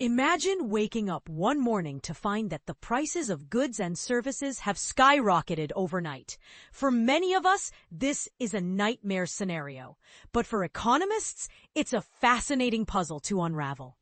Imagine waking up one morning to find that the prices of goods and services have skyrocketed overnight. For many of us, this is a nightmare scenario. But for economists, it's a fascinating puzzle to unravel.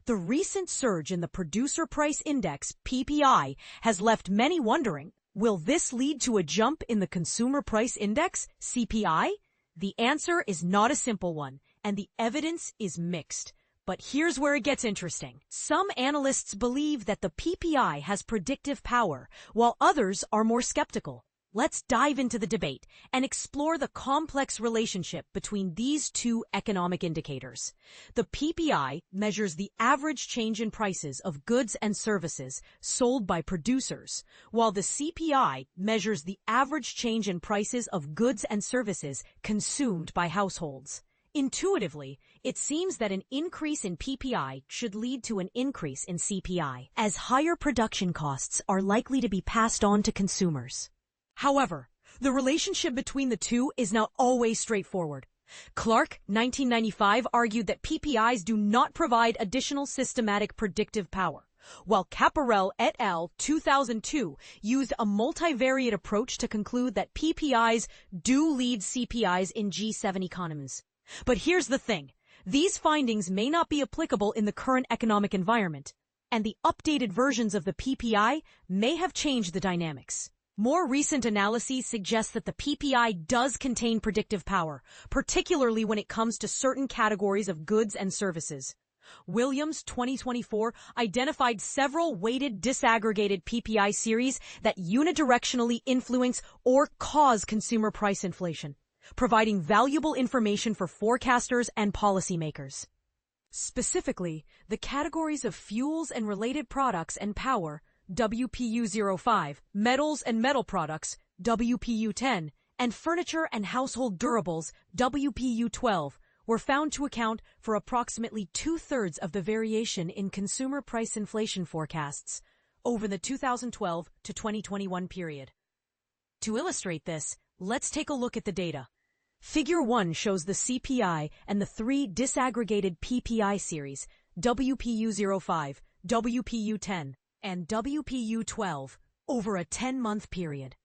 The recent surge in the Producer Price Index, PPI, has left many wondering, will this lead to a jump in the Consumer Price Index, CPI? The answer is not a simple one, and the evidence is mixed. But here's where it gets interesting. Some analysts believe that the PPI has predictive power, while others are more skeptical. Let's dive into the debate and explore the complex relationship between these two economic indicators. The PPI measures the average change in prices of goods and services sold by producers, while the CPI measures the average change in prices of goods and services consumed by households. Intuitively, it seems that an increase in PPI should lead to an increase in CPI, as higher production costs are likely to be passed on to consumers. However, the relationship between the two is not always straightforward. Clark, 1995, argued that PPIs do not provide additional systematic predictive power, while Caporale et al. 2002 used a multivariate approach to conclude that PPIs do lead CPIs in G7 economies. But here's the thing. These findings may not be applicable in the current economic environment, and the updated versions of the PPI may have changed the dynamics. More recent analyses suggest that the PPI does contain predictive power, particularly when it comes to certain categories of goods and services. Williams, 2024, identified several weighted disaggregated PPI series that unidirectionally influence or cause consumer price inflation, providing valuable information for forecasters and policymakers. Specifically, the categories of fuels and related products and power, WPU05, metals and metal products, WPU10, and furniture and household durables, WPU12, were found to account for approximately two-thirds of the variation in consumer price inflation forecasts over the 2012 to 2021 period. To illustrate this, let's take a look at the data. Figure 1 shows the CPI and the three disaggregated PPI series, WPU05, WPU10, and WPU12, over a 10-month period.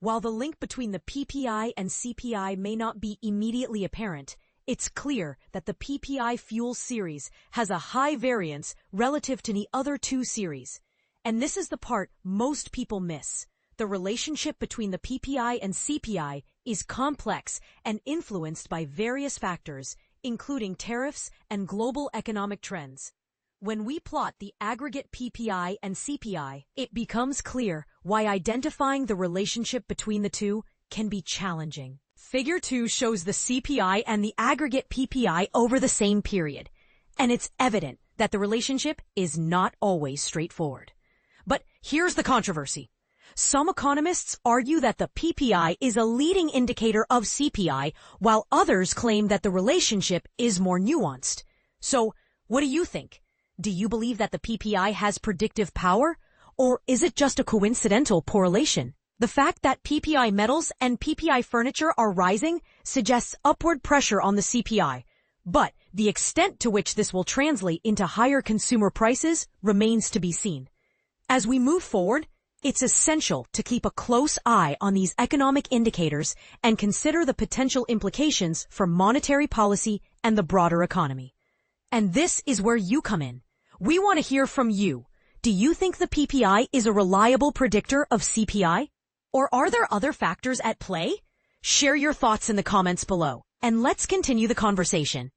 While the link between the PPI and CPI may not be immediately apparent, it's clear that the PPI fuel series has a high variance relative to the other two series. And this is the part most people miss. The relationship between the PPI and CPI is complex and influenced by various factors, including tariffs and global economic trends. When we plot the aggregate PPI and CPI, it becomes clear why identifying the relationship between the two can be challenging. Figure 2 shows the CPI and the aggregate PPI over the same period, and it's evident that the relationship is not always straightforward. But here's the controversy. Some economists argue that the PPI is a leading indicator of CPI, while others claim that the relationship is more nuanced. So, what do you think? Do you believe that the PPI has predictive power? Or is it just a coincidental correlation? The fact that PPI metals and PPI furniture are rising suggests upward pressure on the CPI. But the extent to which this will translate into higher consumer prices remains to be seen. As we move forward, it's essential to keep a close eye on these economic indicators and consider the potential implications for monetary policy and the broader economy. And this is where you come in. We want to hear from you. Do you think the PPI is a reliable predictor of CPI? Or are there other factors at play? Share your thoughts in the comments below, and let's continue the conversation.